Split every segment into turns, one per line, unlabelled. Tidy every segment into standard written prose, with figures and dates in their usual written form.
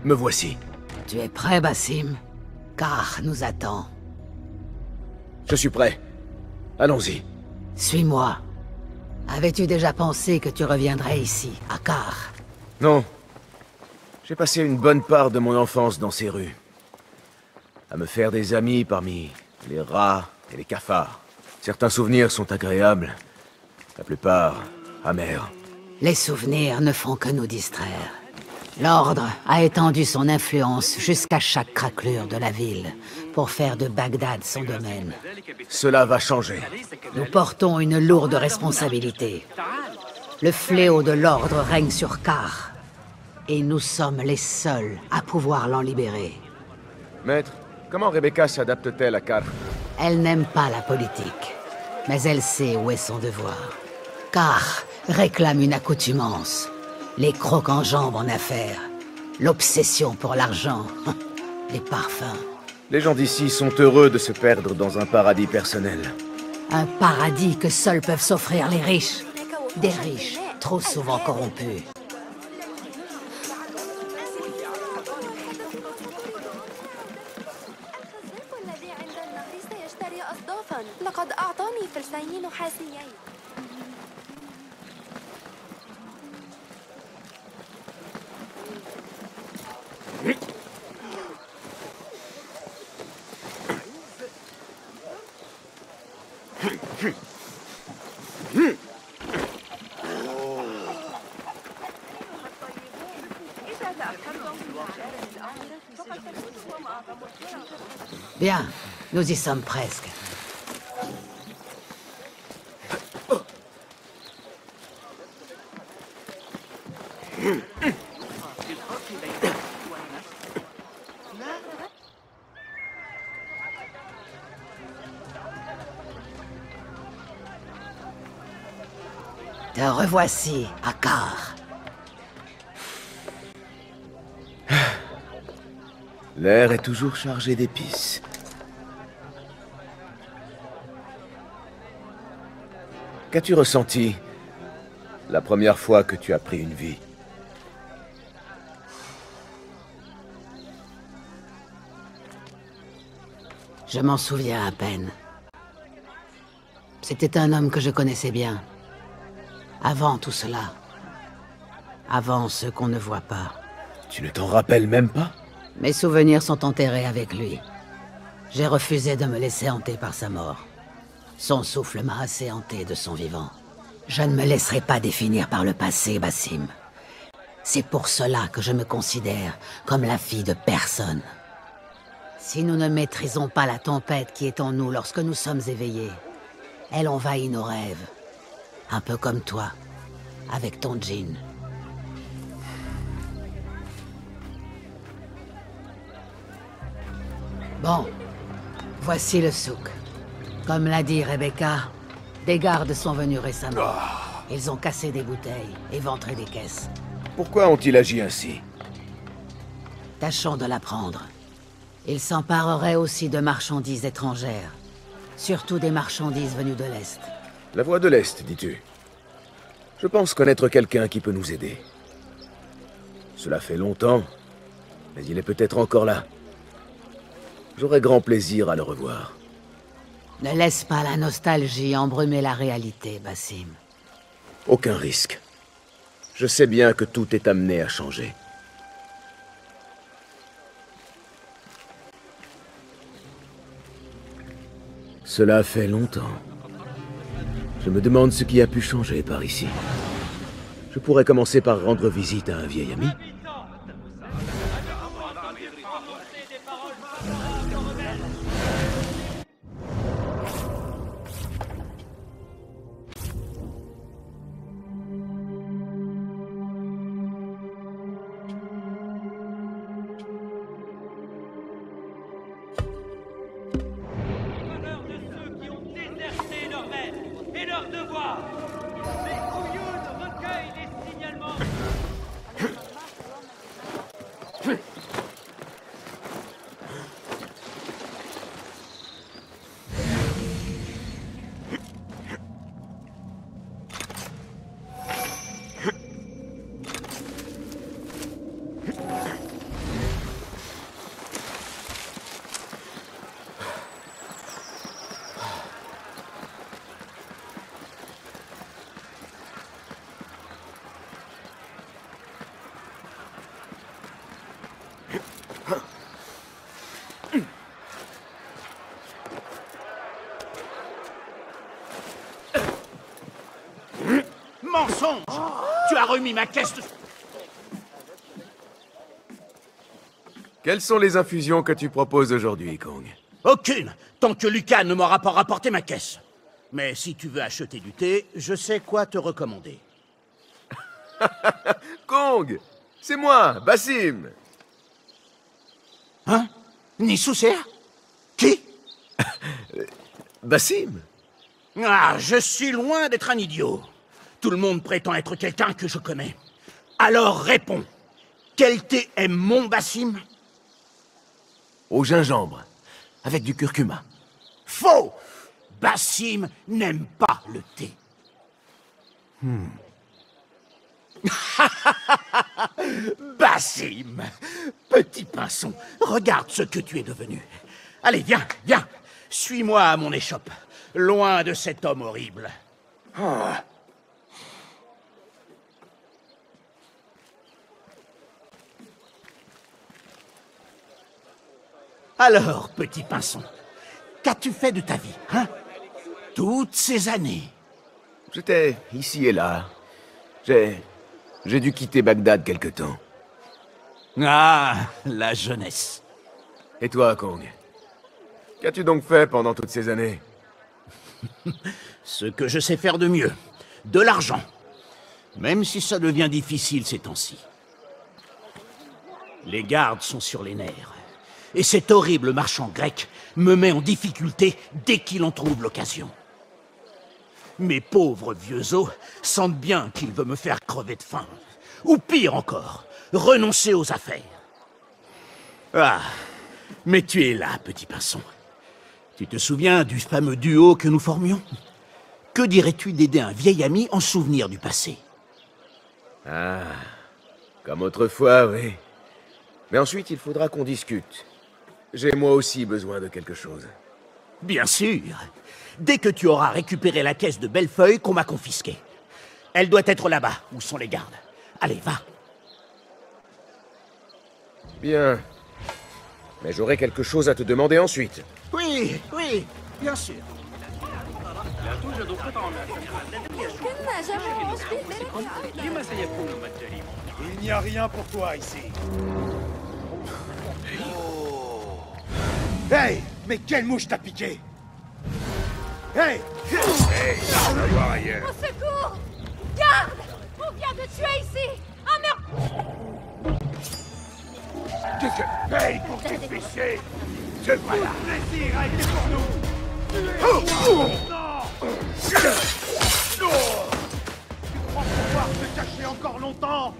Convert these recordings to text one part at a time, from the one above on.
Me voici.
Tu es prêt, Basim? Car nous attend.
Je suis prêt. Allons-y.
Suis-moi. Avais-tu déjà pensé que tu reviendrais ici, à Car?
Non. J'ai passé une bonne part de mon enfance dans ces rues. À me faire des amis parmi les rats et les cafards. Certains souvenirs sont agréables. La plupart, amers.
Les souvenirs ne font que nous distraire. L'Ordre a étendu son influence jusqu'à chaque craquelure de la ville, pour faire de Bagdad son domaine.
Cela va changer.
Nous portons une lourde responsabilité. Le fléau de l'Ordre règne sur Car, et nous sommes les seuls à pouvoir l'en libérer.
Maître, comment Rebecca s'adapte-t-elle à Car?
Elle n'aime pas la politique, mais elle sait où est son devoir. Car réclame une accoutumance. Les crocs en jambes en affaires. L'obsession pour l'argent. Les parfums.
Les gens d'ici sont heureux de se perdre dans un paradis personnel.
Un paradis que seuls peuvent s'offrir les riches. Des riches, trop souvent corrompus. Bien, nous y sommes presque. Te revoici, à Car.
L'air est toujours chargé d'épices. Qu'as-tu ressenti la première fois que tu as pris une vie?
Je m'en souviens à peine. C'était un homme que je connaissais bien. Avant tout cela. Avant ce qu'on ne voit pas.
Tu ne t'en rappelles même pas?
Mes souvenirs sont enterrés avec lui. J'ai refusé de me laisser hanter par sa mort. Son souffle m'a assez hanté de son vivant. Je ne me laisserai pas définir par le passé, Basim. C'est pour cela que je me considère comme la fille de personne. Si nous ne maîtrisons pas la tempête qui est en nous lorsque nous sommes éveillés, elle envahit nos rêves. Un peu comme toi, avec ton djinn. Bon, voici le souk. Comme l'a dit Rebecca, des gardes sont venus récemment. Ils ont cassé des bouteilles, éventré des caisses.
Pourquoi ont-ils agi ainsi?
Tâchons de l'apprendre. Ils s'empareraient aussi de marchandises étrangères. Surtout des marchandises venues de l'Est.
La voie de l'Est, dis-tu? Je pense connaître quelqu'un qui peut nous aider. Cela fait longtemps, mais il est peut-être encore là. J'aurai grand plaisir à le revoir.
Ne laisse pas la nostalgie embrumer la réalité, Basim.
Aucun risque. Je sais bien que tout est amené à changer. Cela fait longtemps. Je me demande ce qui a pu changer par ici. Je pourrais commencer par rendre visite à un vieil ami.
Mensonge! Tu as remis ma caisse de...
Quelles sont les infusions que tu proposes aujourd'hui, Kong?
Aucune, tant que Lucas ne m'aura pas rapporté ma caisse. Mais si tu veux acheter du thé, je sais quoi te recommander.
Kong! C'est moi, Basim!
Hein? Nisoucer? Qui?
Basim?
Ah, je suis loin d'être un idiot. Tout le monde prétend être quelqu'un que je connais. Alors réponds. Quel thé aime mon Basim?
Au gingembre, avec du curcuma.
Faux! Basim n'aime pas le thé. Basim! Petit pinson, regarde ce que tu es devenu. Allez, viens, viens. Suis-moi à mon échoppe. Loin de cet homme horrible. Ah. Alors, petit pinson, qu'as-tu fait de ta vie, hein? Toutes ces années.
J'étais ici et là. J'ai dû quitter Bagdad quelque temps.
Ah, la jeunesse.
Et toi, Kong? Qu'as-tu donc fait pendant toutes ces années?
Ce que je sais faire de mieux. De l'argent. Même si ça devient difficile ces temps-ci. Les gardes sont sur les nerfs. Et cet horrible marchand grec me met en difficulté dès qu'il en trouve l'occasion. Mes pauvres vieux os sentent bien qu'il veut me faire crever de faim. Ou pire encore, renoncer aux affaires. Ah, mais tu es là, petit pinson. Tu te souviens du fameux duo que nous formions? Que dirais-tu d'aider un vieil ami en souvenir du passé?
Ah, comme autrefois, oui. Mais ensuite, il faudra qu'on discute. J'ai moi aussi besoin de quelque chose.
Bien sûr. Dès que tu auras récupéré la caisse de Bellefeuille qu'on m'a confisquée. Elle doit être là-bas, où sont les gardes. Allez, va.
Bien. Mais j'aurai quelque chose à te demander ensuite.
Oui, oui, bien sûr.
Il n'y a rien pour toi ici. Hey, mais quelle mouche t'a piqué? Hey! Hey, ça va voir ailleurs.
Au secours! Garde! On vient de tuer ici! Un meurtre!
Qu'est-ce que paye pour tes péchés? Ce plaisir a été pour nous! Non! Tu crois pouvoir te cacher encore longtemps?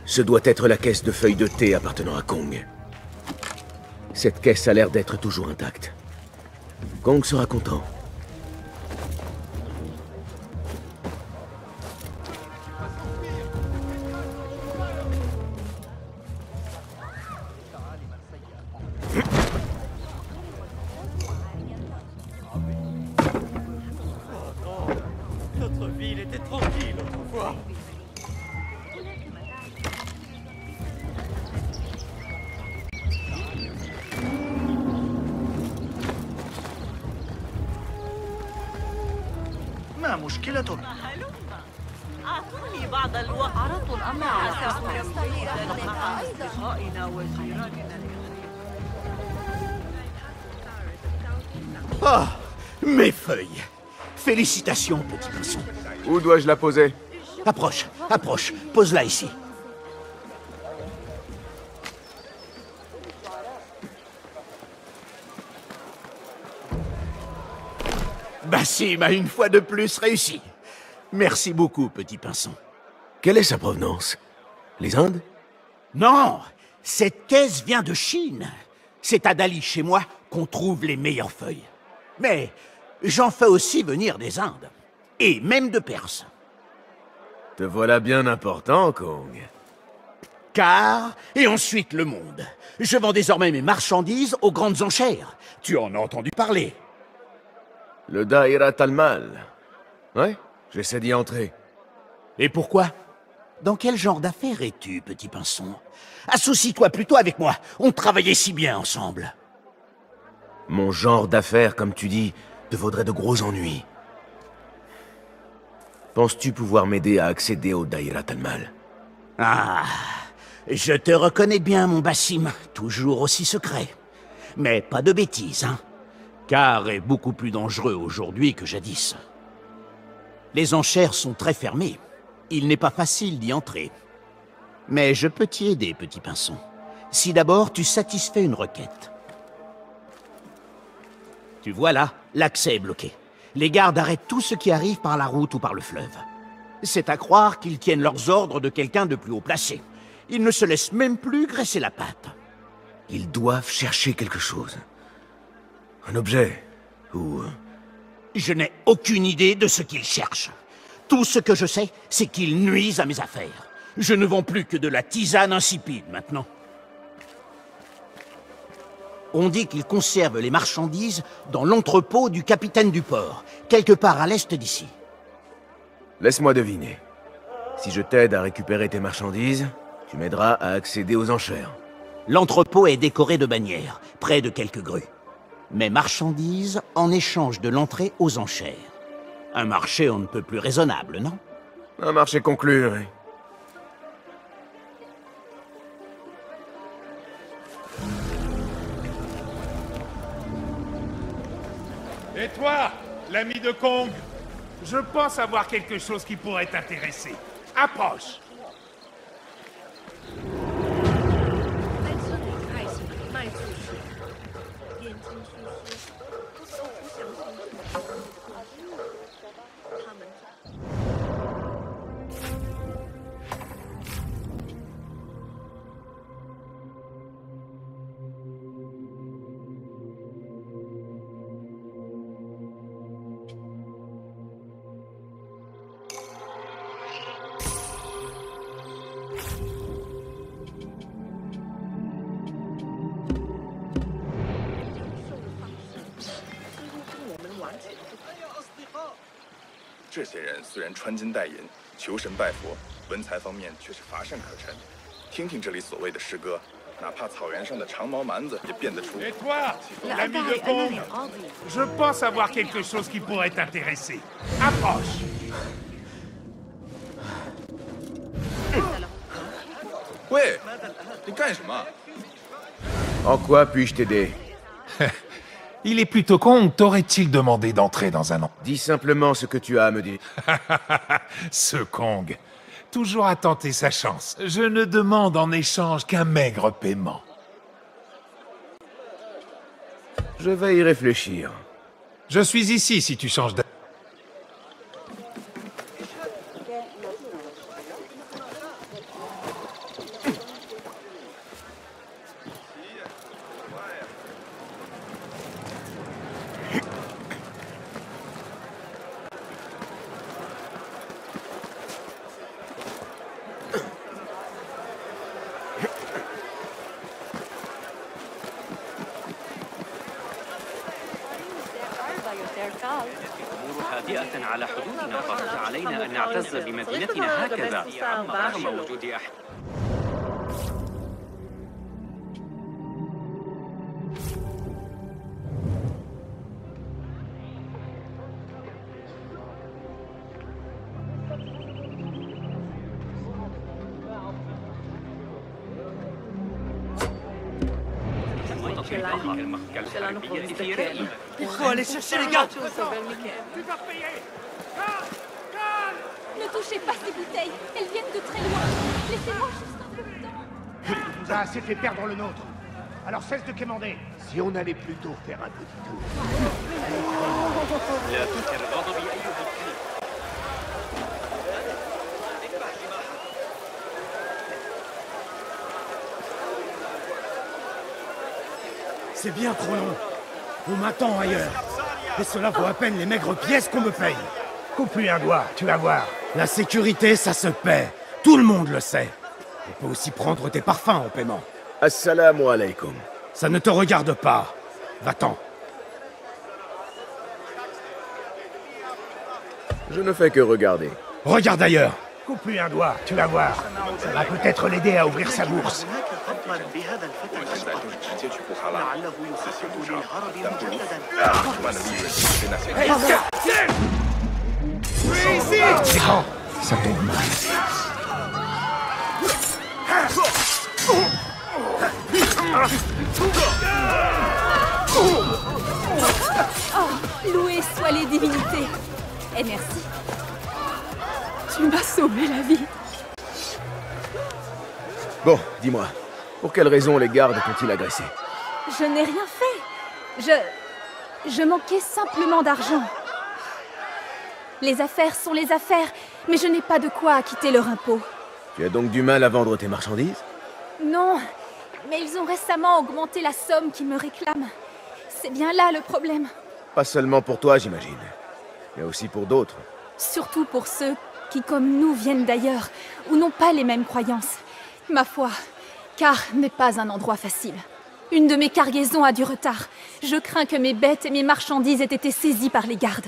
Ce doit être la caisse de feuilles de thé appartenant à Kong. Cette caisse a l'air d'être toujours intacte. Kong sera content.
Notre ville était tranquille autrefois. ما مشكلتك؟
أعطوني بعض الوقت. عرضت الأمر على مع أصدقائنا وجيراننا.
Ah, mes feuilles. Félicitations, petit pinson.
Où dois-je la poser?
Approche, approche. Pose-la ici. Bassim a une fois de plus réussi. Merci beaucoup, petit pinson.
Quelle est sa provenance? Les Indes?
Non, cette caisse vient de Chine. C'est à Dali, chez moi, qu'on trouve les meilleures feuilles. Mais j'en fais aussi venir des Indes. Et même de Perse.
Te voilà bien important, Kong.
Car, et ensuite le monde. Je vends désormais mes marchandises aux grandes enchères. Tu en as entendu parler.
Le Daïrat al-Mal. Ouais, j'essaie d'y entrer.
Et pourquoi? Dans quel genre d'affaires es-tu, petit pinson? Associe-toi plutôt avec moi. On travaillait si bien ensemble.
Mon genre d'affaires, comme tu dis, te vaudrait de gros ennuis. Penses-tu pouvoir m'aider à accéder au Daïrat al-Mal?
Ah, je te reconnais bien, mon Bassim. Toujours aussi secret. Mais pas de bêtises, hein. Car est beaucoup plus dangereux aujourd'hui que jadis. Les enchères sont très fermées. Il n'est pas facile d'y entrer. Mais je peux t'y aider, petit pinson. Si d'abord tu satisfais une requête. Tu vois là, l'accès est bloqué. Les gardes arrêtent tout ce qui arrive par la route ou par le fleuve. C'est à croire qu'ils tiennent leurs ordres de quelqu'un de plus haut placé. Ils ne se laissent même plus graisser la patte.
Ils doivent chercher quelque chose. Un objet. Ou...
Je n'ai aucune idée de ce qu'ils cherchent. Tout ce que je sais, c'est qu'ils nuisent à mes affaires. Je ne vends plus que de la tisane insipide maintenant. On dit qu'ils conservent les marchandises dans l'entrepôt du capitaine du port, quelque part à l'est d'ici.
Laisse-moi deviner. Si je t'aide à récupérer tes marchandises, tu m'aideras à accéder aux enchères.
L'entrepôt est décoré de bannières, près de quelques grues. Mes marchandises en échange de l'entrée aux enchères. Un marché on ne peut plus raisonnable, non?
Un marché conclu, oui.
Et toi, l'ami de Kong? Je pense avoir quelque chose qui pourrait t'intéresser. Approche. Et toi, l'ami de Kong? Je pense avoir quelque chose qui pourrait t'intéresser. Approche.
Ouais,
En quoi puis-je t'aider?
Il est plutôt con, t'aurait-il demandé d'entrer dans un an?
Dis simplement ce que tu as à me dire.
Ce Kong, toujours à tenter sa chance. Je ne demande en échange qu'un maigre paiement.
Je vais y réfléchir.
Je suis ici si tu changes d'avis.
الأمور هادئة على حدودنا فقط علينا أن نعتز بمدينتنا هكذا رغم وجود
Il faut aller chercher les gars.
Tu vas payer. Calme.
Ne touchez pas ces bouteilles. Elles viennent de très loin. Laissez-moi juste un peu de temps.
T'as assez fait perdre le nôtre. Alors cesse de quémander. Si on allait plutôt faire un petit tour.
لا تثر غضبي أيها الكلب.
C'est bien trop long. On m'attend ailleurs. Et cela vaut à peine les maigres pièces qu'on me paye. Coupe-lui un doigt, tu vas voir. La sécurité, ça se paie. Tout le monde le sait. On peut aussi prendre tes parfums en paiement.
Assalamu alaikum.
Ça ne te regarde pas. Va-t'en.
Je ne fais que regarder.
Regarde ailleurs. Coupe-lui un doigt, tu vas voir. Ça va peut-être l'aider à ouvrir sa bourse. C'est grand. Ça tombe mal.
Oh, loué soient les divinités. Et merci. Tu m'as sauvé la vie.
Bon, dis-moi, pour quelle raison les gardes t'ont-ils agressé?
Je n'ai rien fait. Je manquais simplement d'argent. Les affaires sont les affaires, mais je n'ai pas de quoi acquitter leur impôt.
Tu as donc du mal à vendre tes marchandises?
Non, mais ils ont récemment augmenté la somme qu'ils me réclament. C'est bien là le problème.
Pas seulement pour toi, j'imagine, mais aussi pour d'autres.
Surtout pour ceux qui, comme nous, viennent d'ailleurs, ou n'ont pas les mêmes croyances. Ma foi, Car n'est pas un endroit facile. Une de mes cargaisons a du retard. Je crains que mes bêtes et mes marchandises aient été saisies par les gardes.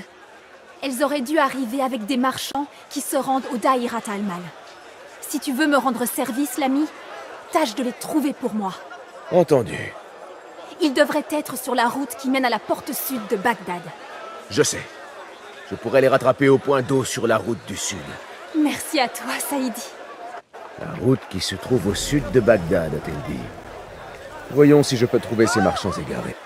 Elles auraient dû arriver avec des marchands qui se rendent au Daïrat al-Mal. Si tu veux me rendre service, l'ami, tâche de les trouver pour moi.
Entendu.
Ils devraient être sur la route qui mène à la porte sud de Bagdad.
Je sais. Je pourrais les rattraper au point d'eau sur la route du sud.
Merci à toi, Saïdi.
La route qui se trouve au sud de Bagdad, a-t-elle dit. Voyons si je peux trouver ces marchands égarés.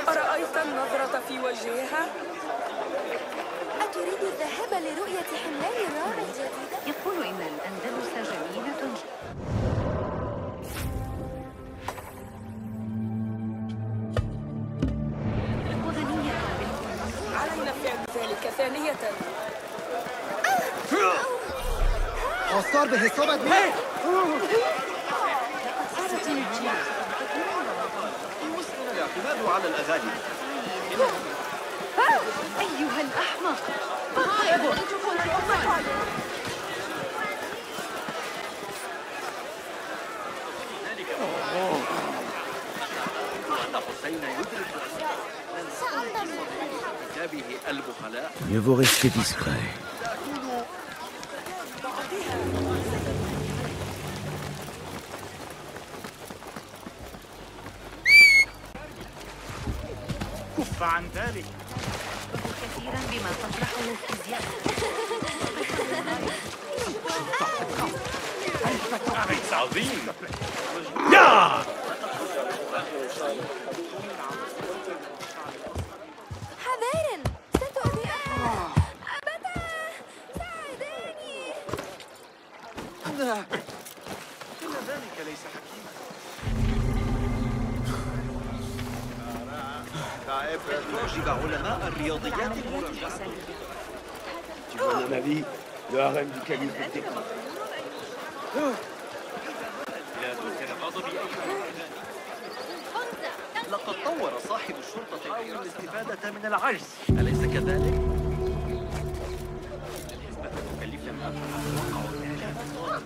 أرأيت النظرة في وجهها؟
أتريد الذهاب لرؤية حملان الرعب الجديدة؟
يقول إن الأندلس جميلة.
علينا فعل ذلك ثانية.
حصار به الصبت.
الاعتماد على الأغاني.
أيها الأحمق.
Mieux vaut rester discret.
كف عن ذلك.
كثيرا بما تطرحه الفيزياء.
عظيم.
حذارا، ستؤذي أحد. أبدا، ساعدني.
إن ذلك ليس حكيما. تعجب علماء الرياضيات المراجعة.
Tu vois mon avis, le harem du calife était...
لا تثر غضبي أيها. لقد طور صاحب الشرطة الاستفادة من العجز، أليس كذلك؟ الحسبة تكلف ما تتوقع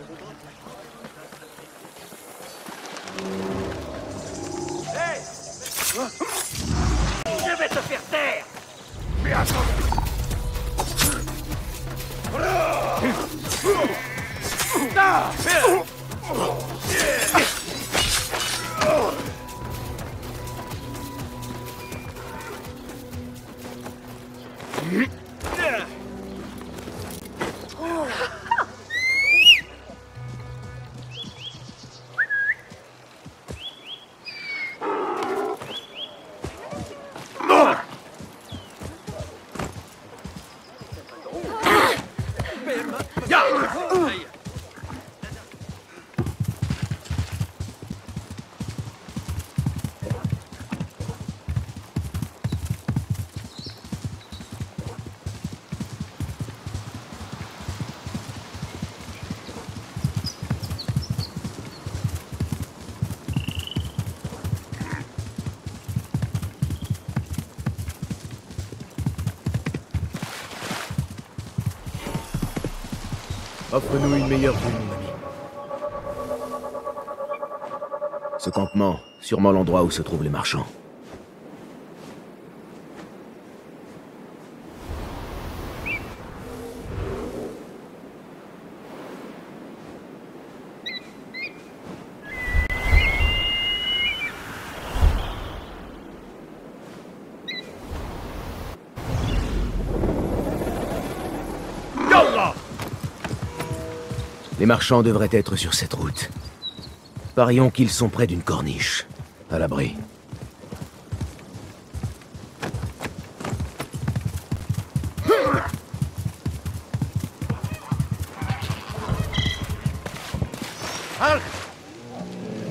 Je vais te faire taire!
Mais attends.
Offre-nous une meilleure vue, mon ami. Ce campement, sûrement l'endroit où se trouvent les marchands. Les marchands devraient être sur cette route. Parions qu'ils sont près d'une corniche, à l'abri.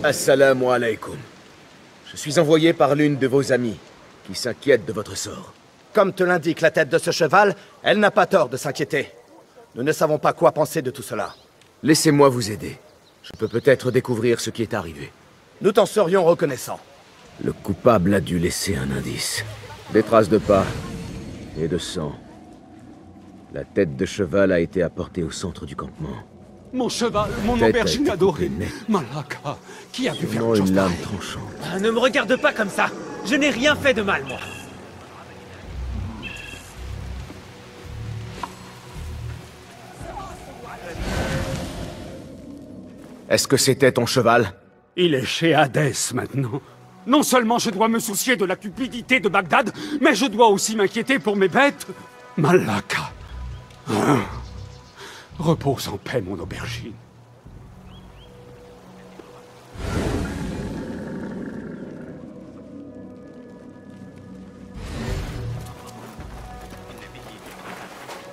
Assalamu alaikum. Je suis envoyé par l'une de vos amies, qui s'inquiète de votre sort.
Comme te l'indique la tête de ce cheval, elle n'a pas tort de s'inquiéter. Nous ne savons pas quoi penser de tout cela.
Laissez-moi vous aider. Je peux peut-être découvrir ce qui est arrivé.
Nous t'en serions reconnaissants.
Le coupable a dû laisser un indice. Des traces de pas et de sang. La tête de cheval a été apportée au centre du campement.
Mon cheval, mon aubergine adorée, Malaka, qui a pu faire
une lame tranchante.
Ah, ne me regarde pas comme ça. Je n'ai rien fait de mal, moi.
Est-ce que c'était ton cheval?
Il est chez Hadès maintenant. Non seulement je dois me soucier de la cupidité de Bagdad, mais je dois aussi m'inquiéter pour mes bêtes. Malaka. Hein? Repose en paix, mon aubergine.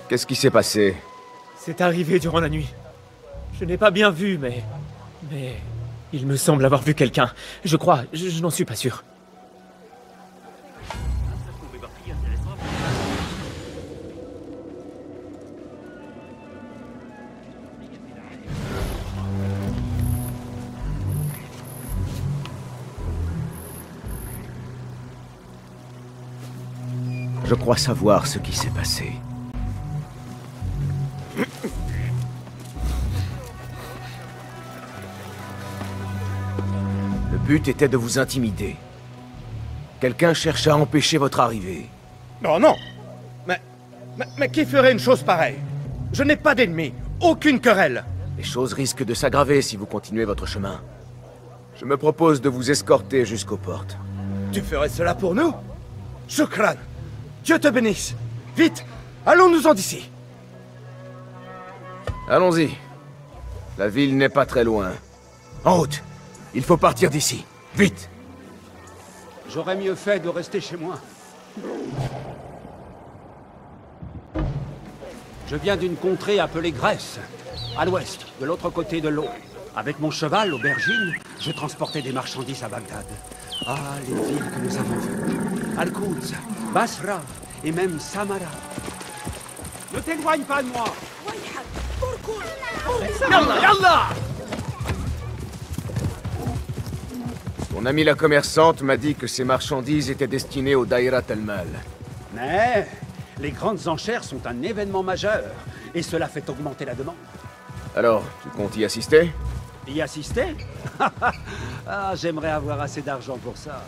Qu'est-ce qui s'est passé?
C'est arrivé durant la nuit. Je n'ai pas bien vu, mais il me semble avoir vu quelqu'un. Je crois, je n'en suis pas sûr.
Je crois savoir ce qui s'est passé. Le but était de vous intimider. Quelqu'un cherche à empêcher votre arrivée.
Non, non. Mais qui ferait une chose pareille? Je n'ai pas d'ennemis, aucune querelle.
Les choses risquent de s'aggraver si vous continuez votre chemin. Je me propose de vous escorter jusqu'aux portes.
Tu ferais cela pour nous? Shukran. Dieu te bénisse. Vite, allons-nous-en d'ici.
Allons-y. La ville n'est pas très loin. En route. Il faut partir d'ici. Vite.
J'aurais mieux fait de rester chez moi. Je viens d'une contrée appelée Grèce, à l'ouest, de l'autre côté de l'eau. Avec mon cheval, l'aubergine, je transportais des marchandises à Bagdad. Ah, les villes que nous avons vues. Al-Quds, Basra et même Samara. Ne t'éloigne pas de moi!
Yallah, yallah! Ton amie la commerçante m'a dit que ces marchandises étaient destinées au Daïrat al-Mal.
Mais les grandes enchères sont un événement majeur, et cela fait augmenter la demande.
Alors, tu comptes y assister?
Y assister? Ah, j'aimerais avoir assez d'argent pour ça.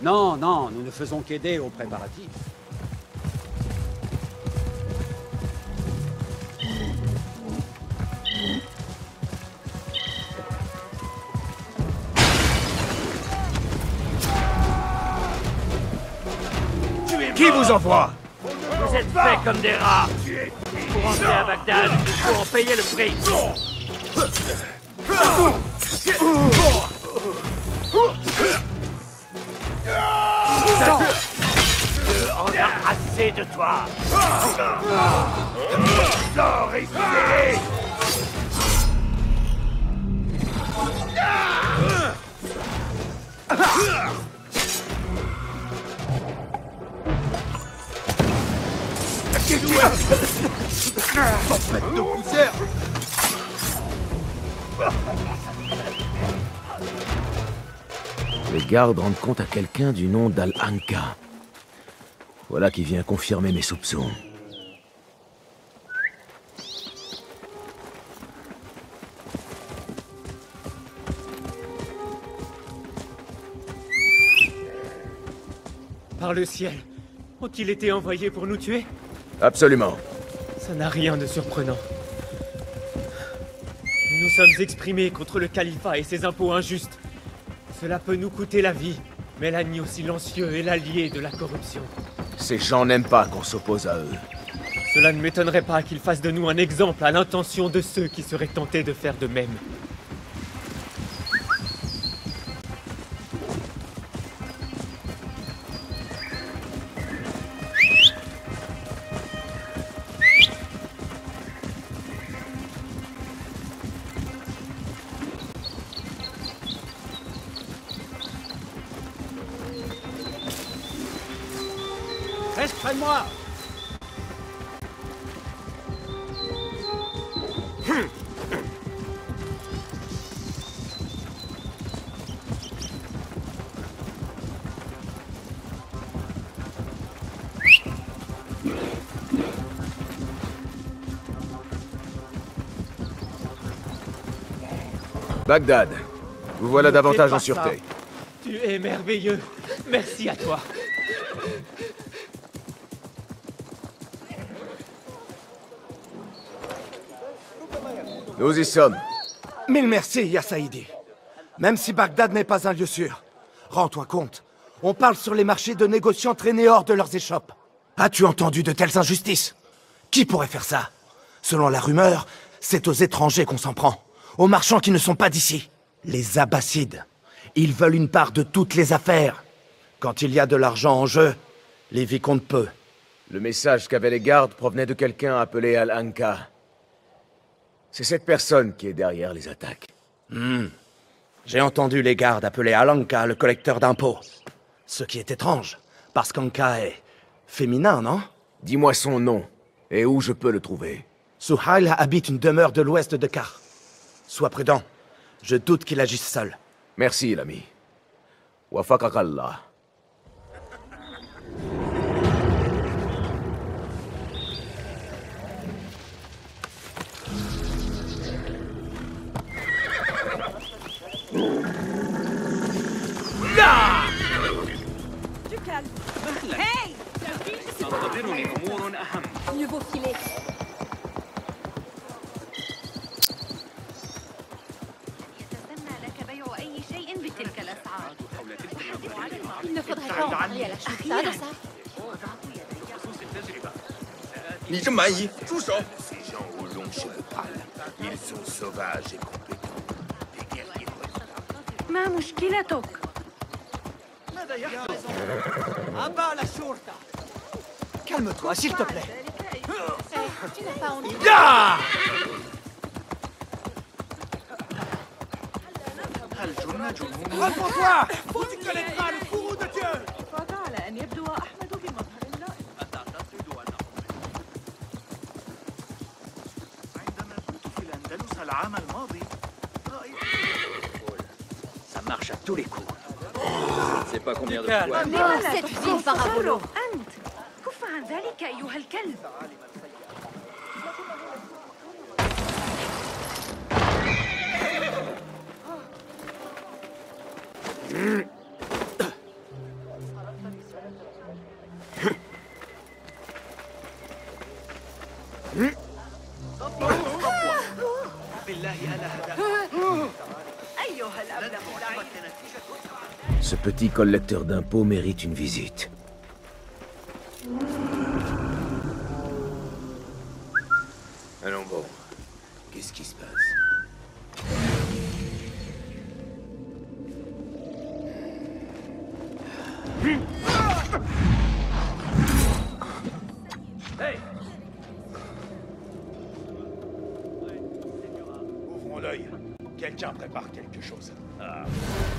Non, non, nous ne faisons qu'aider aux préparatifs.
Qui vous envoie?
Vous êtes faits comme des rats. Pour entrer à Bagdad, il faut en payer le prix. On a assez de toi. Sors ici.
Tempête de poussière.
Les gardes rendent compte à quelqu'un du nom d'Al-Anka. Voilà qui vient confirmer mes soupçons.
Par le ciel, ont-ils été envoyés pour nous tuer?
Absolument.
Ça n'a rien de surprenant. Nous nous sommes exprimés contre le califat et ses impôts injustes. Cela peut nous coûter la vie, mais l'agneau silencieux est l'allié de la corruption.
Ces gens n'aiment pas qu'on s'oppose à eux.
Cela ne m'étonnerait pas qu'ils fassent de nous un exemple à l'intention de ceux qui seraient tentés de faire de même.
Reste près de moi.
Bagdad, vous voilà davantage en
Ne fais pas
sûreté.
ça. Tu es merveilleux. Merci à toi.
Nous y sommes.
Mille merci, Ya Saïdi. Même si Bagdad n'est pas un lieu sûr, rends-toi compte, on parle sur les marchés de négociants traînés hors de leurs échoppes. As-tu entendu de telles injustices? Qui pourrait faire ça? Selon la rumeur, c'est aux étrangers qu'on s'en prend, aux marchands qui ne sont pas d'ici. Les Abbassides, ils veulent une part de toutes les affaires. Quand il y a de l'argent en jeu, les vies comptent peu.
Le message qu'avaient les gardes provenait de quelqu'un appelé Al-Anka. C'est cette personne qui est derrière les attaques.
J'ai entendu les gardes appeler Al-Anka le collecteur d'impôts. Ce qui est étrange, parce qu'Anka est féminin, non?
Dis-moi son nom, et où je peux le trouver.
Suhail habite une demeure de l'ouest de Kar. Sois prudent, je doute qu'il agisse seul.
Merci, l'ami. Wafaqakallah.
Du calme. Hey!
تنتظرني أمور أهم.
Mieux vaut filer.
يتسنى لك بيع أي شيء بتلك الأسعار.
Il ne faudrait pas en parler à la chute. Ça, de ça.
你真蛮夷，住手！
Ces gens aux longs cheveux pâles, ils sont sauvages et compétents. Des guerriers.
ما مشكلتك؟
Abat la shurta. Calme-toi, s'il te plaît.
Tu n'as pas honte.
Ya! Repose-toi! Ou tu connaîtras le courroux de Dieu!
فجعل أن يبدو أحمد بمظهر اللائق.
عندما كنت في الأندلس العام الماضي
Ça marche à tous les coups.
C'est pas combien de fois.
Cette fille parabolo.
أنت كف عن ذلك أيها الكلب.
Ce petit collecteur d'impôts mérite une visite. Allons bon. Qu'est-ce qui se passe?
Hey! Ouvrons l'œil. Quelqu'un prépare quelque chose.
Ah,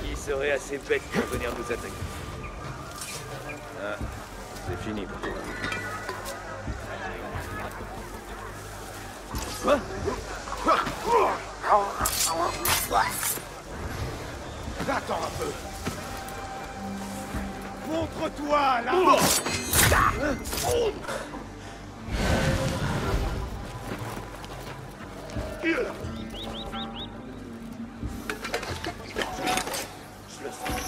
qui serait assez bête pour venir nous attaquer? Ah, c'est fini pour toi. Quoi?
Attends un peu. Montre-toi, là! Je le sens.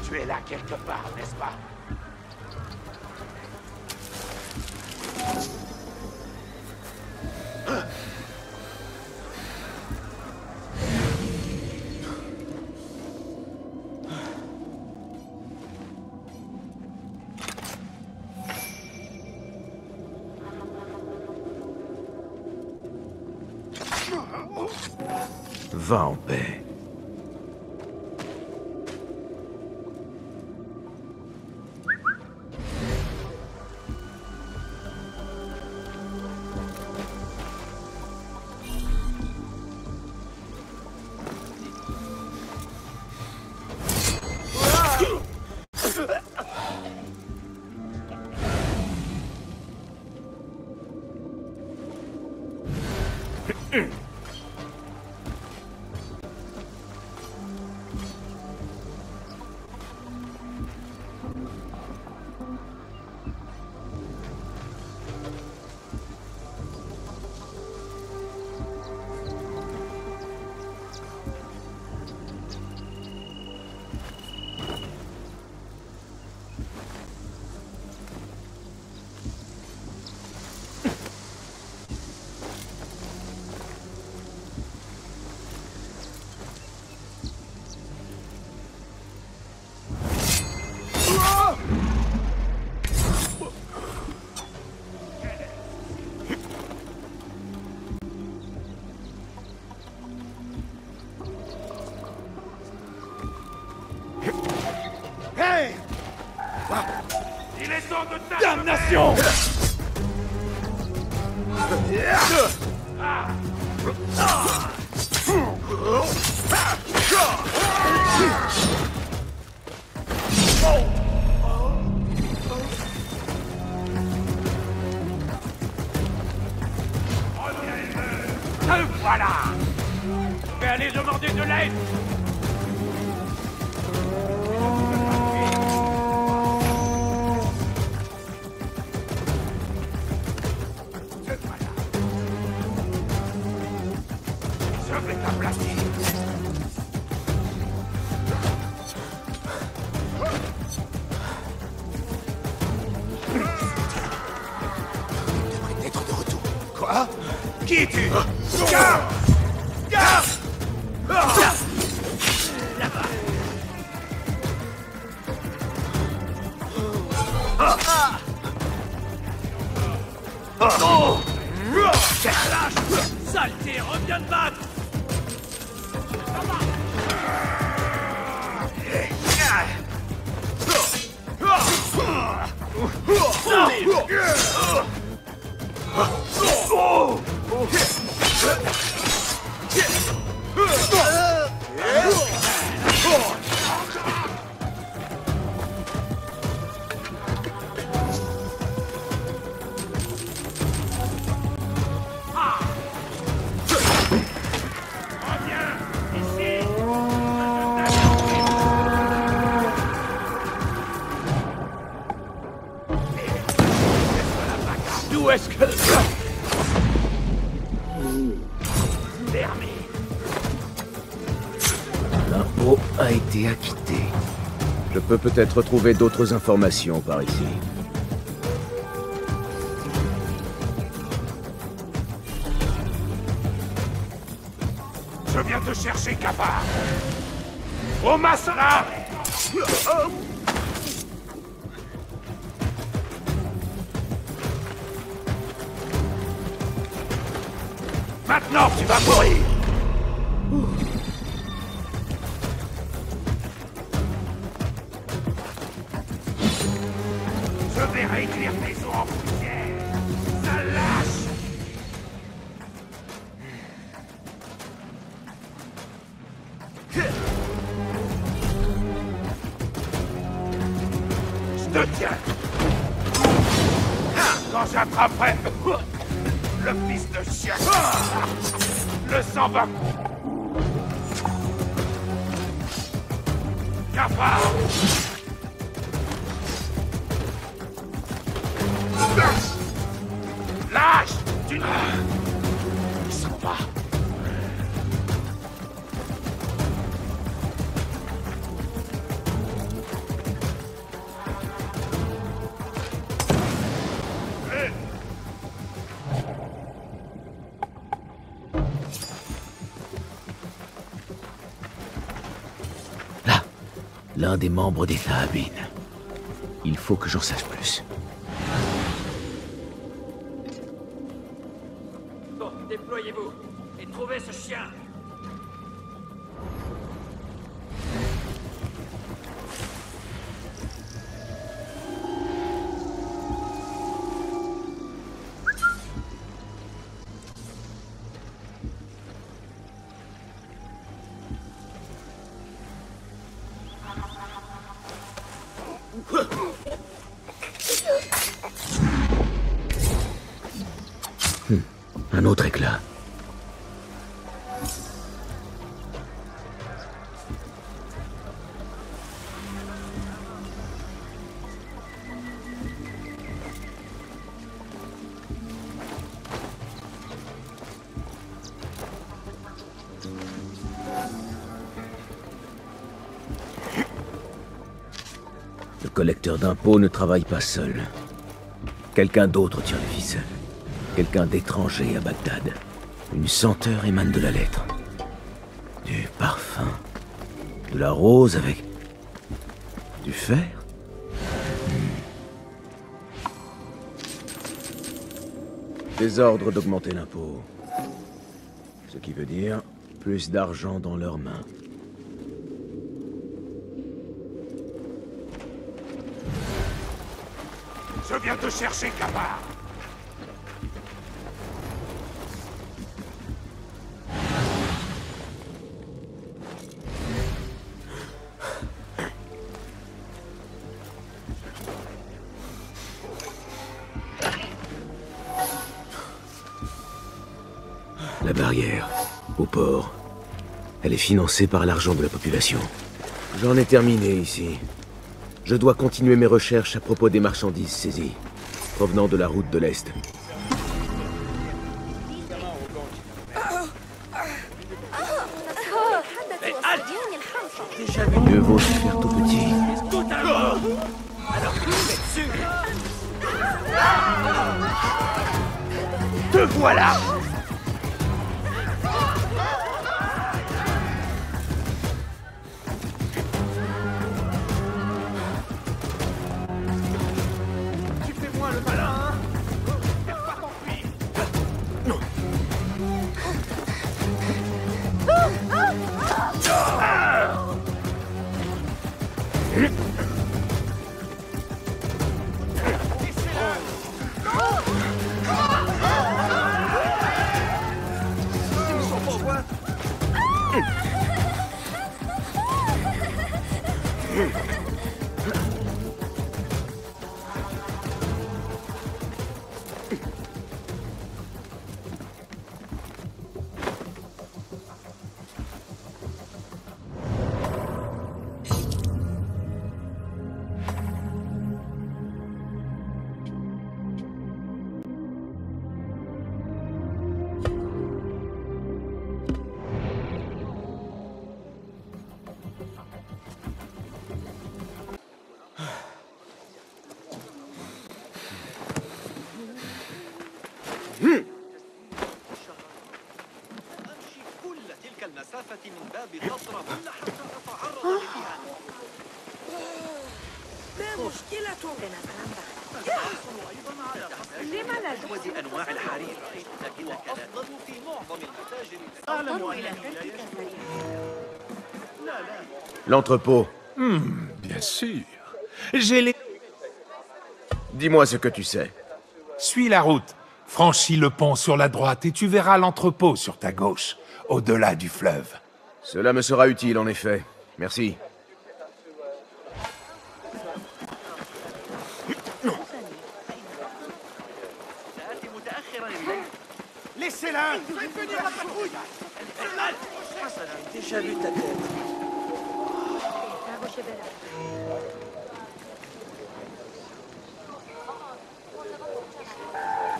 Tu es là quelque part, n'est-ce pas?
Va en paix.
Hey! Il est temps de ta damnation! Voilà! Je vais aller demander de l'aide! Je vais t'aplatir!
devrait être de retour.
Quoi? Qui es-tu? Garde! Garde! Là-bas! Oh! Lâche! Saleté, reviens te battre! D'où est-ce que... Fermé.
L'impôt a été acquitté. Je peux peut-être trouver d'autres informations par ici.
Je viens te chercher, cafard. Au massacre. Maintenant, tu vas mourir. Je vais réduire tes os en poussière. Ça lâche. Je te tiens. Quand j'attraperai le fils de chien, le sang va. Cafard. Lâche. Tu... Il s'en va.
L'un des membres des Thahabin. Il faut que j'en sache plus.
Bon, déployez-vous et trouvez ce chien.
Un autre éclat. Le collecteur d'impôts ne travaille pas seul. Quelqu'un d'autre tire les ficelles. Quelqu'un d'étranger à Bagdad. Une senteur émane de la lettre. Du parfum. De la rose avec... du fer. Des ordres d'augmenter l'impôt. Ce qui veut dire plus d'argent dans leurs mains.
Je viens te chercher, cafard.
La barrière, au port. Elle est financée par l'argent de la population. J'en ai terminé ici. Je dois continuer mes recherches à propos des marchandises saisies, provenant de la route de l'Est. Mieux vaut se faire tout petit.
Alors vous êtes sûr?
Te voilà.
المسافة من باب تطرهن حتى أتعرض لها.
ما مشكلتنا؟ لما لا
أجود أنواع الحرير، لكنك لا تجد في معظم المتاجر.
أضطر إلى تركك سريعا.
L'entrepôt.
Bien sûr. J'ai les...
Dis-moi ce que tu sais.
Suis la route. Franchis le pont sur la droite et tu verras l'entrepôt sur ta gauche, au-delà du fleuve.
Cela me sera utile, en effet. Merci.
Laissez-la!
Faites venir la patrouille!
J'ai déjà vu ta tête.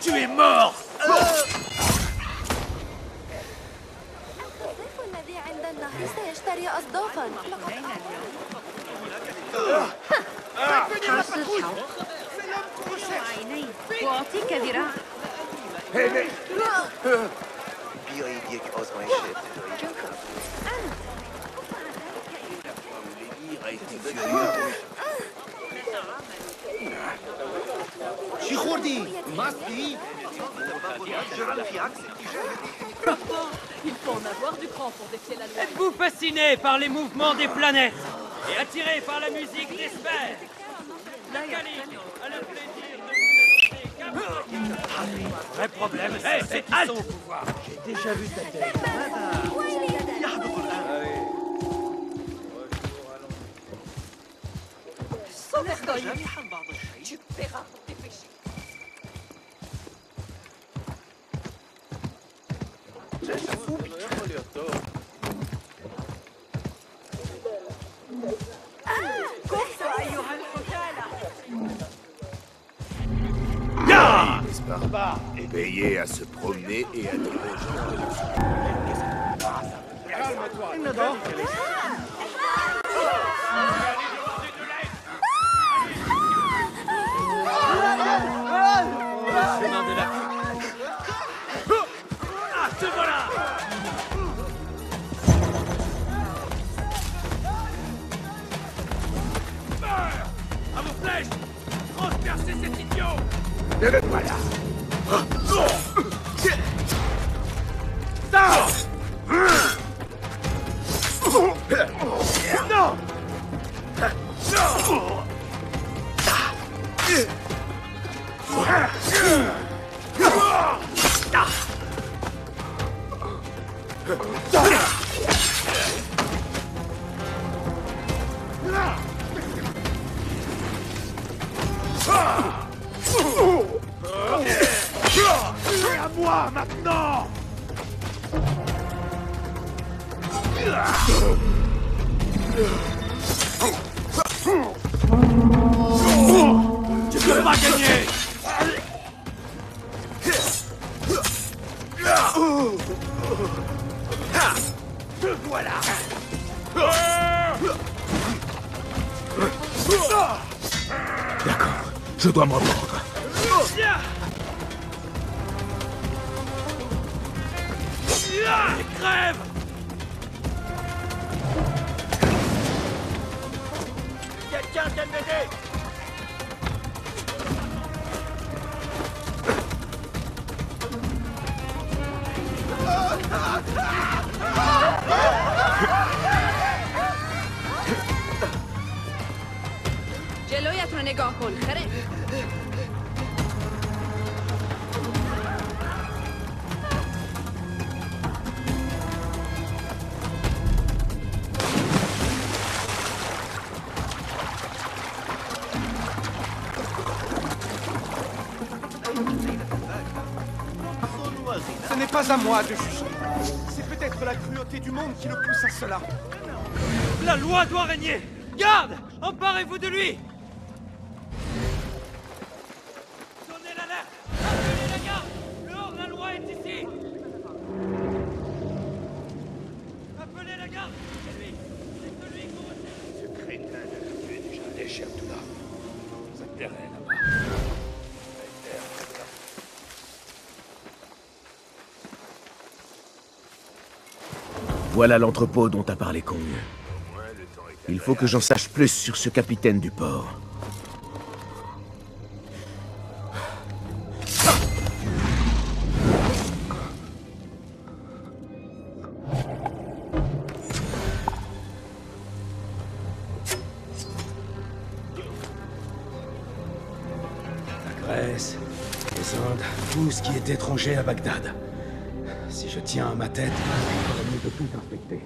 Tu es mort!
الضيف الذي عند النهر سيشتري أصدافا.
حرص الحوض عيني وأعطيك ذراع.
بیایید یک آزمایش ابتدایی.
چی خوردی؟ مستی؟
Il faut en avoir du cran pour défier la loi.
Êtes-vous fasciné par les mouvements des planètes et attiré par la musique des sphères? La Calique a le plaisir de vous annoncer
Vrai problème,
Hey,
c'est qu'ils sont au pouvoir.
J'ai déjà vu ta tête.
Sans vergogne. Tu paieras pour tes péchés.
N'est-ce pas? Payé à se promener et à dire aux gens de
Calme-toi.
chemin de la... Ah, te voilà! À vos flèches! Transpercez cet idiot!
Voilà.
Non!
C'est à moi maintenant!
Tu peux pas gagner!
Te voilà!
D'accord, je dois me reprendre.
Crève!
Quelqu'un vienne m'aider!
جلویت رو نگاه کن خره.
Ce n'est pas à moi de juger. C'est peut-être la cruauté du monde qui le pousse à cela.
La loi doit régner! Garde! Emparez-vous de lui! Donnez l'alerte! Appelez la garde! Le hors-la-loi est ici! Appelez la garde! C'est lui! C'est celui qu'on recherche!
Ce crétin de tuer déjà léché Abdullah. Ça te plairait là-bas.
Voilà l'entrepôt dont a parlé Kong. Il faut que j'en sache plus sur ce capitaine du port.
Grèce, les Indes, tout ce qui est étranger à Bagdad. Si je tiens à ma tête, j'aurais mieux de tout inspecter.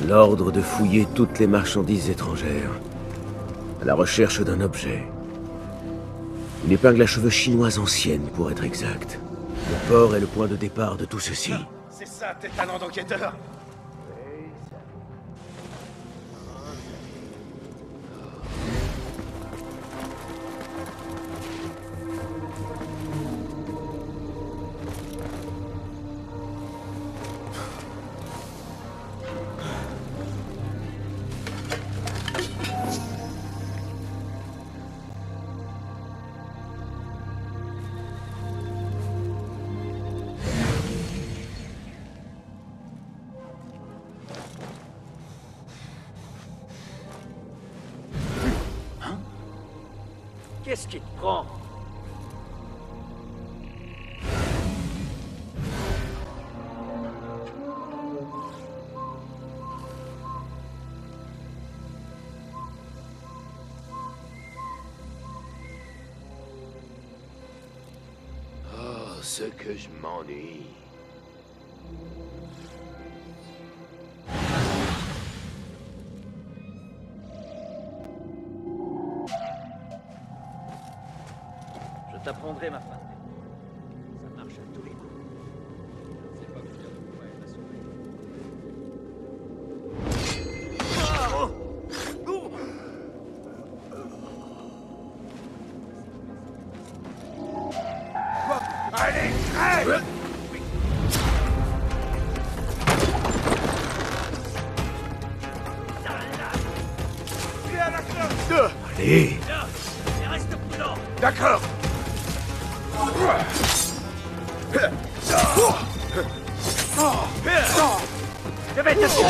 L'ordre de fouiller toutes les marchandises étrangères, à la recherche d'un objet. Une épingle à cheveux chinoise ancienne, pour être exact. Le port est le point de départ de tout ceci.
C'est ça, tes talents d'enquêteur.
Qu'est-ce qui te prend?
Oh, ce que je m'ennuie.
Je t'apprendrai ma phrase. Ça marche à tous les coups. Je ne sais pas combien de fois elle m'a sauvé.
Allez, crève!
Allez!
Et reste prudent!
D'accord!
Je vais te tuer!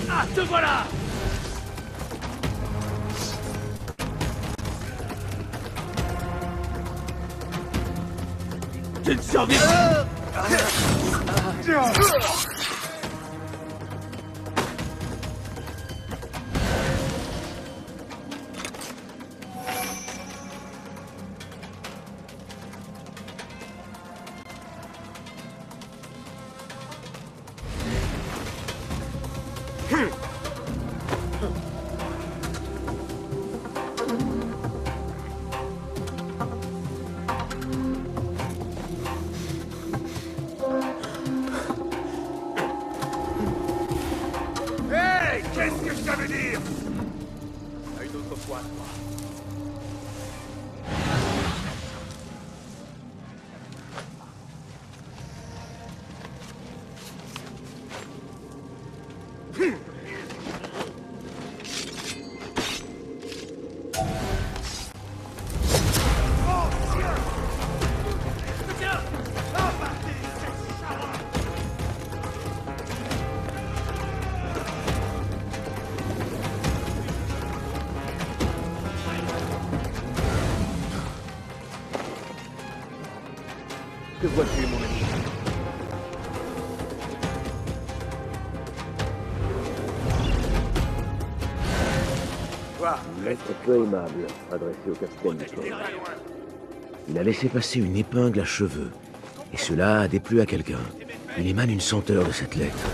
Ah, te voilà!
Tu ne survivras! Hey, qu'est-ce que je t'avais dire? À une autre fois, toi.
Que vois-tu, mon ami? Une lettre peu aimable, adressée au capitaine du port. Il a laissé passer une épingle à cheveux, et cela a déplu à quelqu'un. Il émane une senteur de cette lettre.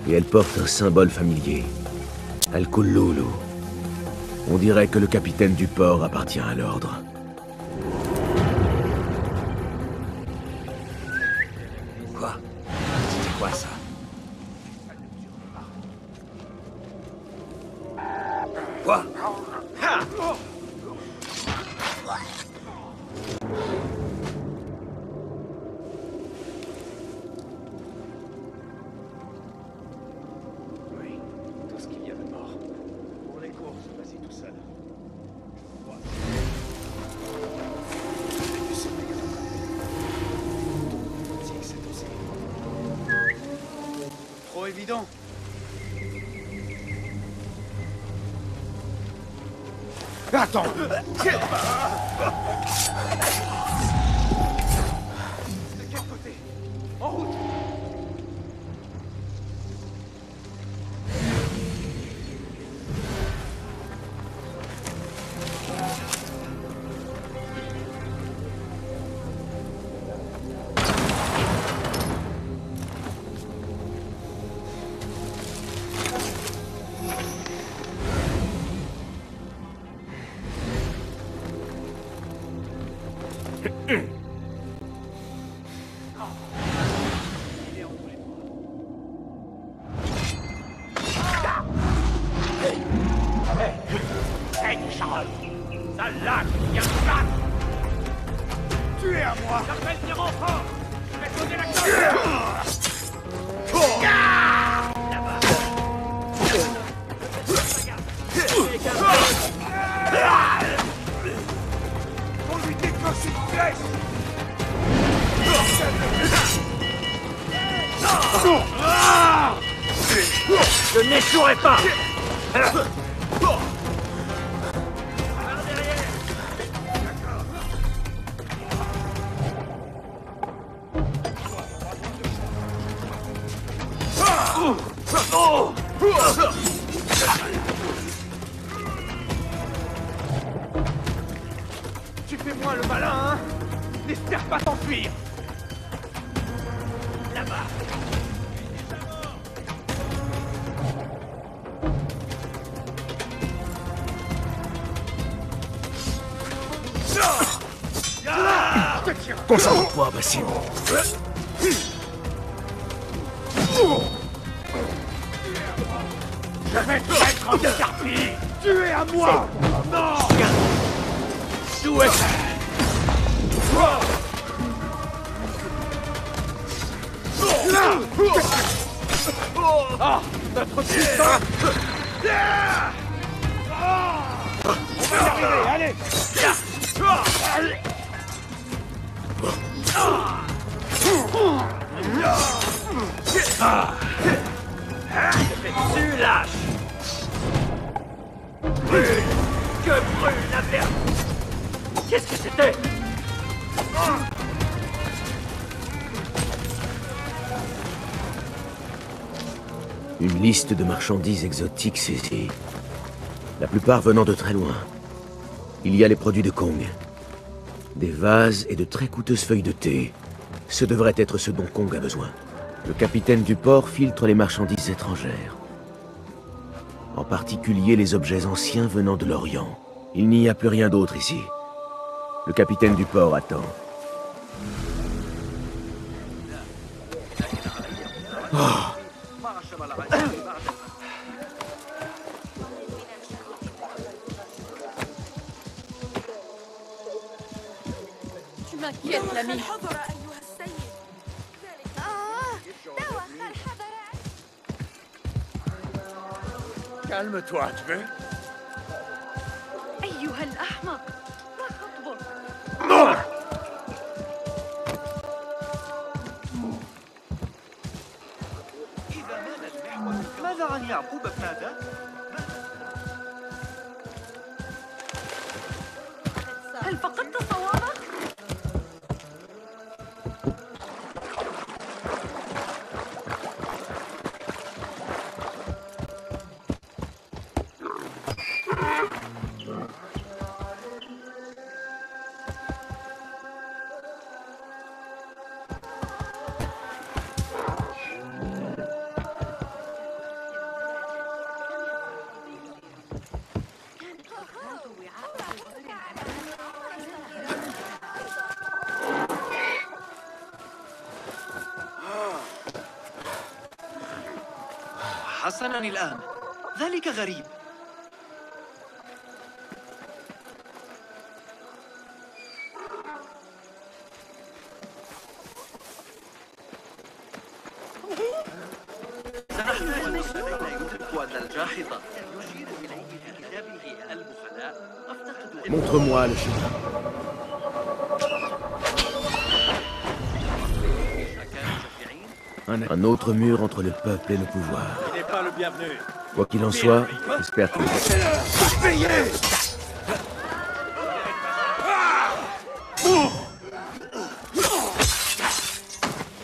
Et elle porte un symbole familier. Al-Kululu. On dirait que le capitaine du port appartient à l'ordre.
quoi ça?
Quoi?
Ha!
Oui, tout ce qu'il y a de mort. Pour les courses, vas-y tout seul. Trop évident.
Attends!
De quel côté? En route!
Hey, Charles! Celle-là qui vient de battre!
Tu es à moi!
J'appelle tes renforts! Je vais donner la corde!
On lui déclenche une flèche!
Je n'échouerai pas!
Tu fais moins le malin, hein? N'espère pas t'enfuir!
Là-bas!
Concentre-toi, Bassim.
Je vais te mettre en décarpille! Tu es à moi! Non!
D'où est-ce?
Ah! Notre puissant! On va y arriver, allez!
Tu lâches! Brûle! Que brûle la merde! Qu'est-ce que c'était?
Une liste de marchandises exotiques saisies. La plupart venant de très loin. Il y a les produits de Kong. Des vases et de très coûteuses feuilles de thé. Ce devrait être ce dont Kong a besoin. Le capitaine du port filtre les marchandises étrangères. En particulier les objets anciens venant de l'Orient. Il n'y a plus rien d'autre ici. Le capitaine du port attend. Oh.
Tu m'inquiètes, l'ami.
Calme-toi, tu veux?
أيها الأحمق ما خطبك؟
ماذا عن يعقوب بن هذا؟
هل فقدت صوابك؟
حسنا الآن. ذلك غريب. سنحتاج أن يدرك أن الجاحظ يشير إليه في كتابه البخلاء. أفتقد.
Montre-moi le chemin. Un autre mur entre le peuple et le pouvoir.
Il n'est pas le bienvenu.
Quoi qu'il en soit, j'espère que...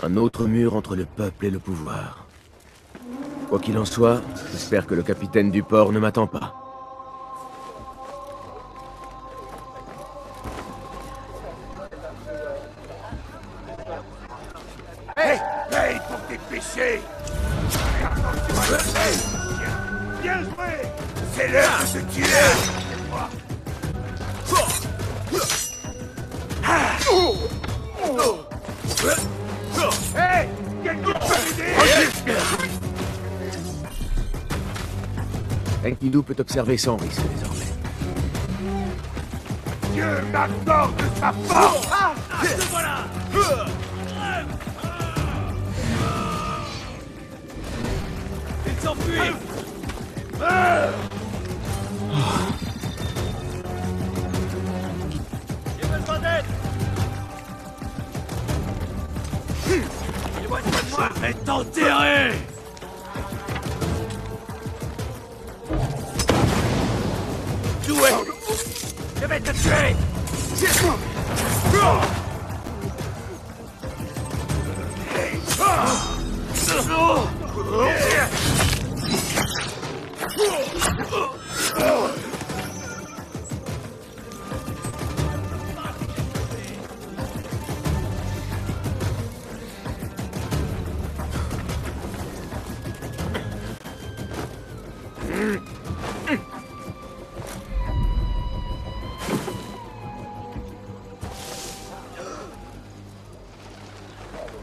Un autre mur entre le peuple et le pouvoir. Quoi qu'il en soit, j'espère que le capitaine du port ne m'attend pas.
Hé, paye pour tes péchés. Bien joué. C'est l'heure de se tuer. Hé, quelqu'un peut m'aider?
Enkidu peut observer sans risque désormais.
Dieu m'accorde sa force.
Voilà. Il s'enfuit. J'ai besoin d'aide. Éloigne-toi de moi. Je vais t'enterrer.
D'où est? Je vais te tuer.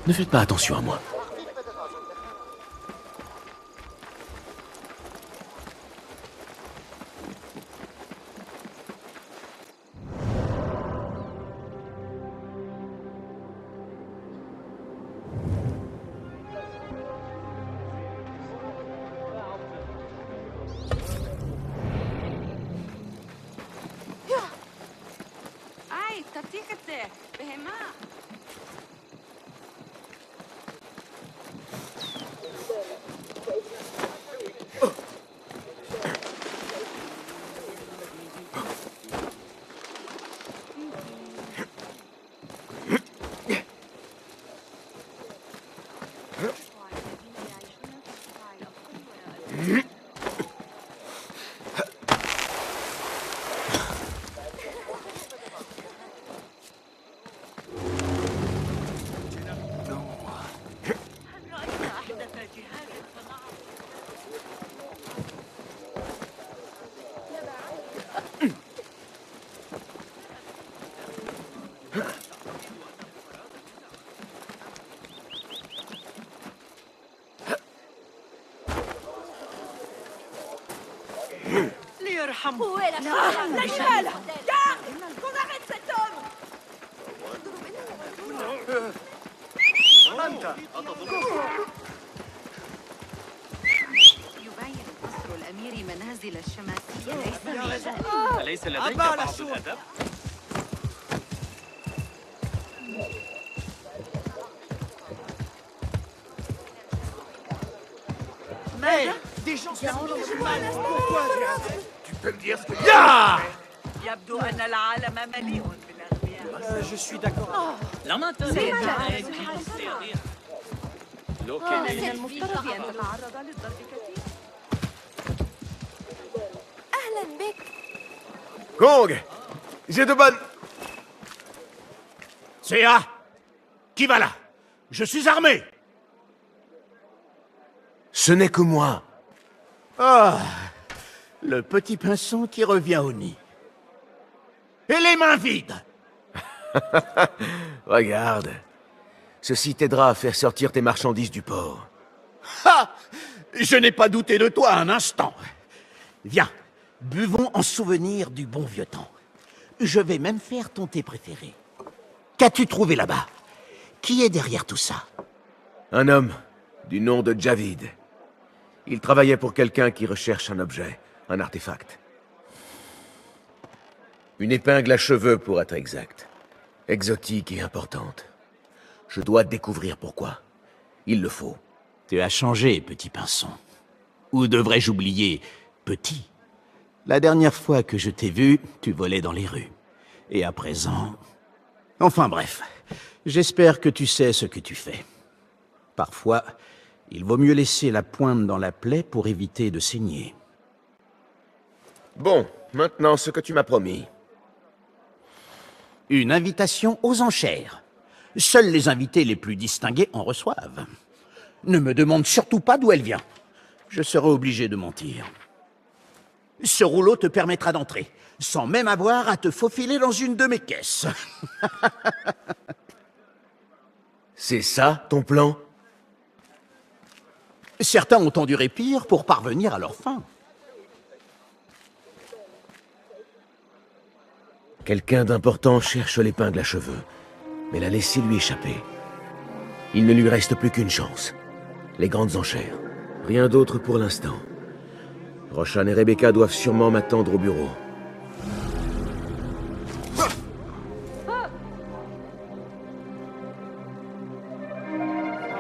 Ne faites pas attention à moi.
Ai, تطيقته بهما. Où est la femme? L'animal! Garde! Qu'on arrête cet homme! يبين قصر الأمير منازل الشماسية
أليس لديك بعض الأدب؟
Mais des gens qui sont mal. Pourquoi? Tu peux me dire ce que tu
يبدو أن العالم مليء بالأغبياء.
Je suis d'accord.
لا ما
C'est
من المفترض أن
تتعرض للضرب كثيرا.
أهلا بك.
Kong! J'ai de bonnes...
Céa! Qui va là? Je suis armé!
Ce n'est que moi.
Ah! Le petit pinson qui revient au nid. Et les mains vides!
Regarde. Ceci t'aidera à faire sortir tes marchandises du port.
Ha! Je n'ai pas douté de toi un instant. Viens, buvons en souvenir du bon vieux temps. Je vais même faire ton thé préféré. Qu'as-tu trouvé là-bas? Qui est derrière tout ça?
Un homme, du nom de Javid. Il travaillait pour quelqu'un qui recherche un objet, un artefact. Une épingle à cheveux, pour être exact. Exotique et importante. Je dois découvrir pourquoi. Il le faut.
Tu as changé, petit pinson. Ou devrais-je oublier, petit? La dernière fois que je t'ai vu, tu volais dans les rues. Et à présent... Enfin bref, j'espère que tu sais ce que tu fais. Parfois, il vaut mieux laisser la pointe dans la plaie pour éviter de saigner.
Bon, maintenant ce que tu m'as promis.
Une invitation aux enchères. Seuls les invités les plus distingués en reçoivent. Ne me demande surtout pas d'où elle vient. Je serai obligé de mentir. Ce rouleau te permettra d'entrer, sans même avoir à te faufiler dans une de mes caisses.
C'est ça, ton plan?
Certains ont enduré pire pour parvenir à leur fin.
Quelqu'un d'important cherche l'épingle à cheveux, mais l'a laissé lui échapper. Il ne lui reste plus qu'une chance. Les grandes enchères. Rien d'autre pour l'instant. Roshan et Rebecca doivent sûrement m'attendre au bureau.